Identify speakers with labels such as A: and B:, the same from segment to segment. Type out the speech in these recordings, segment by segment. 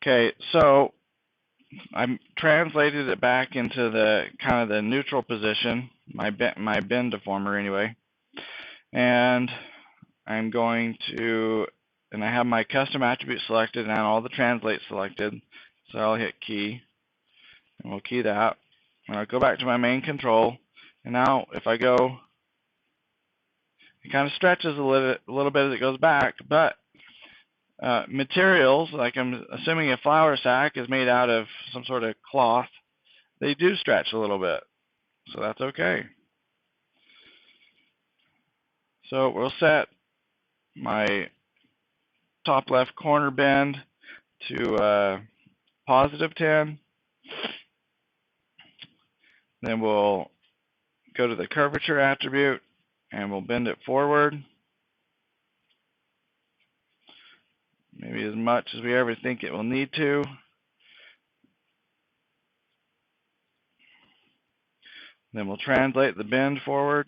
A: Okay, so I translated it back into the kind of the neutral position, my bend deformer anyway, and I'm going to, and I have my custom attribute selected and all the translates selected, so I'll hit key, and we'll key that, and I'll go back to my main control, and now if I go, it kind of stretches a little bit as it goes back, but materials, like I'm assuming a flour sack is made out of some sort of cloth, they do stretch a little bit, so that's okay. So we'll set my top left corner bend to +10. Then we'll go to the curvature attribute and we'll bend it forward. Maybe as much as we ever think it will need to. Then we'll translate the bend forward.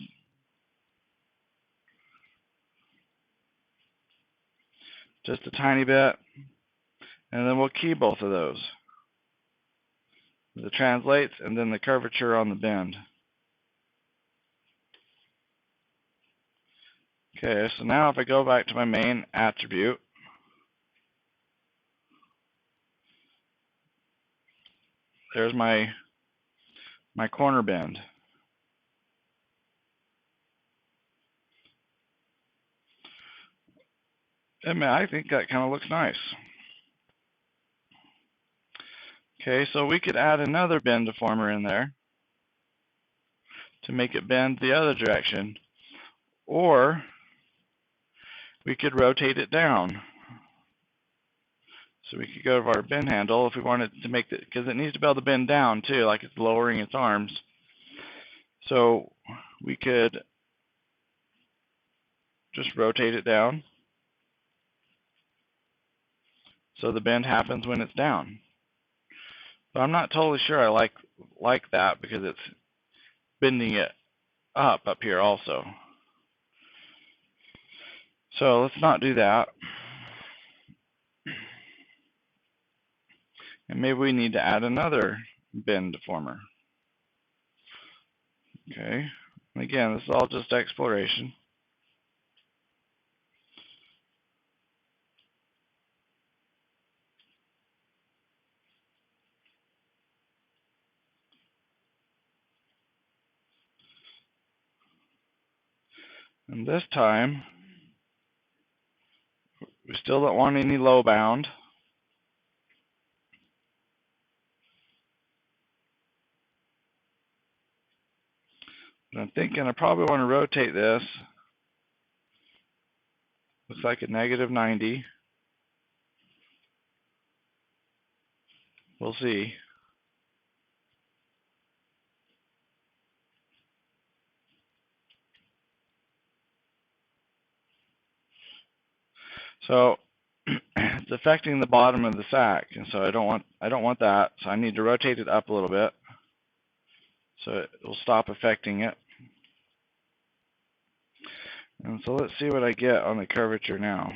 A: Just a tiny bit. And then we'll key both of those. The translates and then the curvature on the bend. Okay, so now if I go back to my main attribute, there's my corner bend. And I think that kind of looks nice. Okay, so we could add another bend deformer in there to make it bend the other direction, or we could rotate it down. So we could go to our bend handle if we wanted to make it, because it needs to be able to bend down too, like it's lowering its arms. So we could just rotate it down so the bend happens when it's down. But I'm not totally sure I like that because it's bending it up here also. So let's not do that. And maybe we need to add another bend deformer. Okay, and again, this is all just exploration. And this time, we still don't want any low bound. But I'm thinking I probably want to rotate this. Looks like a -90. We'll see. So it's affecting the bottom of the sack, and so I don't want that. So I need to rotate it up a little bit, so it will stop affecting it. And so let's see what I get on the curvature now.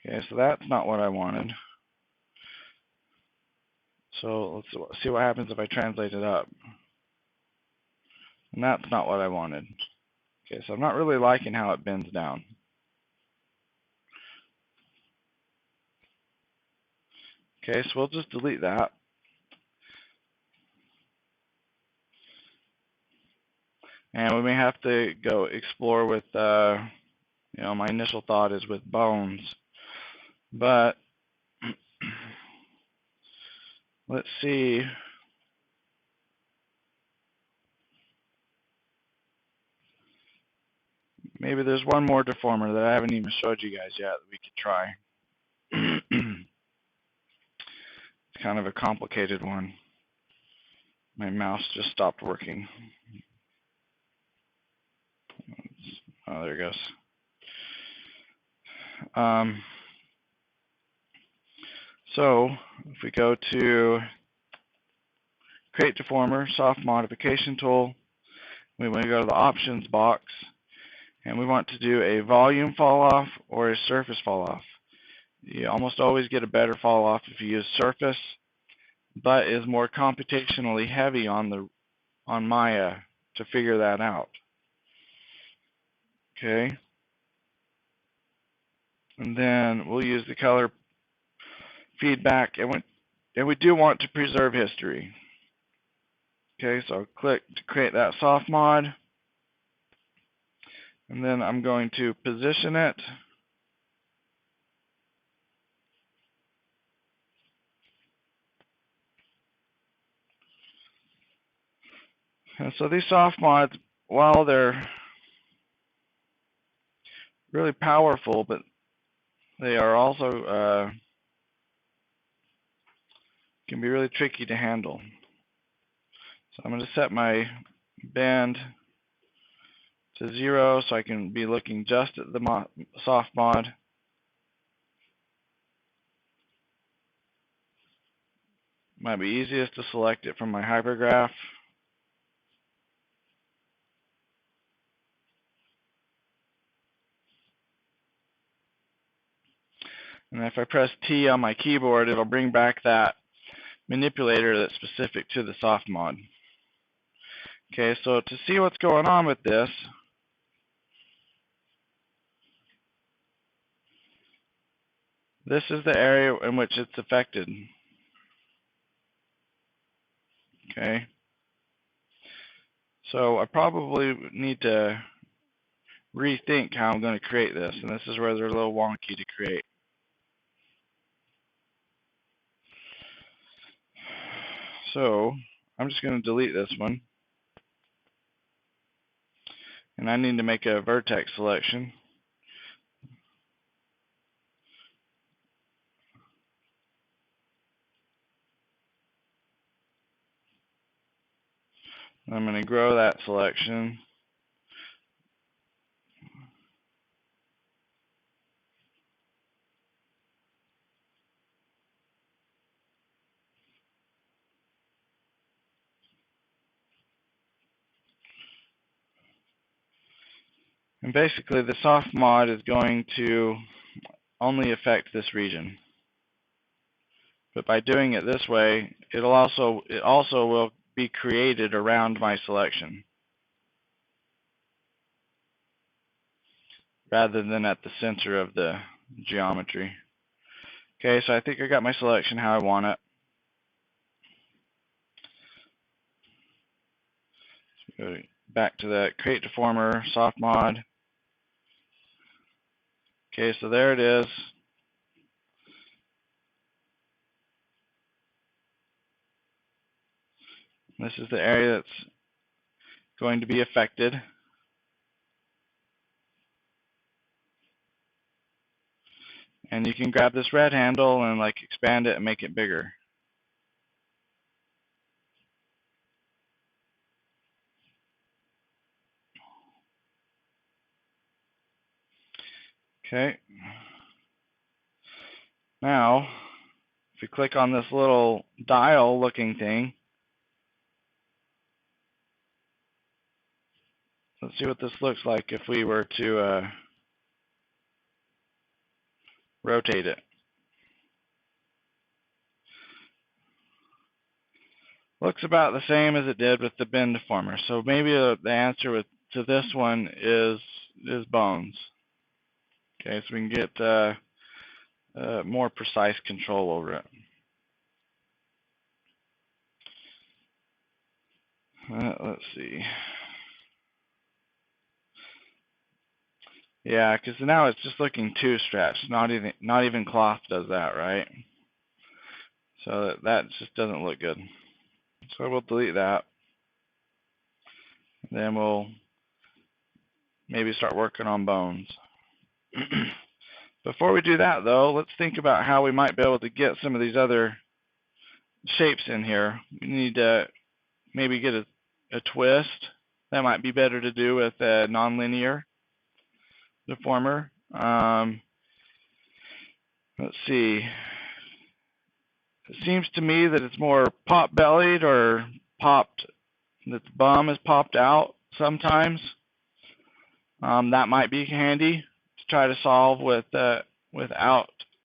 A: Okay, so that's not what I wanted. So let's see what happens if I translate it up. And that's not what I wanted. Okay, so I'm not really liking how it bends down. Okay, so we'll just delete that. And we may have to go explore with, you know, my initial thought is with bones. But let's see. Maybe there's one more deformer that I haven't even showed you guys yet that we could try. It's kind of a complicated one. My mouse just stopped working. Oh, there it goes. So if we go to Create Deformer, Soft Modification Tool, we want to go to the Options box, and we want to do a volume fall off or a surface fall off. You almost always get a better fall off if you use surface, but is more computationally heavy on Maya to figure that out. Okay. And then we'll use the color feedback, and we do want to preserve history. Okay, so I'll click to create that soft mod, and then I'm going to position it. And so these soft mods, while they're really powerful, but they are also can be really tricky to handle. So I'm going to set my bend to 0 so I can be looking just at the soft mod. Might be easiest to select it from my hypergraph. And if I press T on my keyboard, it'll bring back that manipulator that's specific to the soft mod. Okay, so to see what's going on with this, this is the area in which it's affected. Okay, so I probably need to rethink how I'm going to create this, and this is where they're a little wonky to create. So I'm just going to delete this one, and I need to make a vertex selection. I'm going to grow that selection. And basically the soft mod is going to only affect this region. But by doing it this way, it also will be created around my selection, rather than at the center of the geometry. Okay, so I think I got my selection how I want it. So go back to the Create Deformer soft mod. Okay, so there it is. This is the area that's going to be affected. And you can grab this red handle and like expand it and make it bigger. Okay. Now, if you click on this little dial looking thing, let's see what this looks like if we were to rotate it. Looks about the same as it did with the bend deformer. So maybe the answer to this one is bones. Okay, so we can get more precise control over it. Let's see. Yeah, because now it's just looking too stretched. Not even cloth does that, right? So that just doesn't look good. So we'll delete that. Then we'll maybe start working on bones. Before we do that, though, let's think about how we might be able to get some of these other shapes in here. We need to maybe get a twist. That might be better to do with a nonlinear deformer. Let's see. It seems to me that it's more pop-bellied or popped, that the bum is popped out sometimes. That might be handy to try to solve without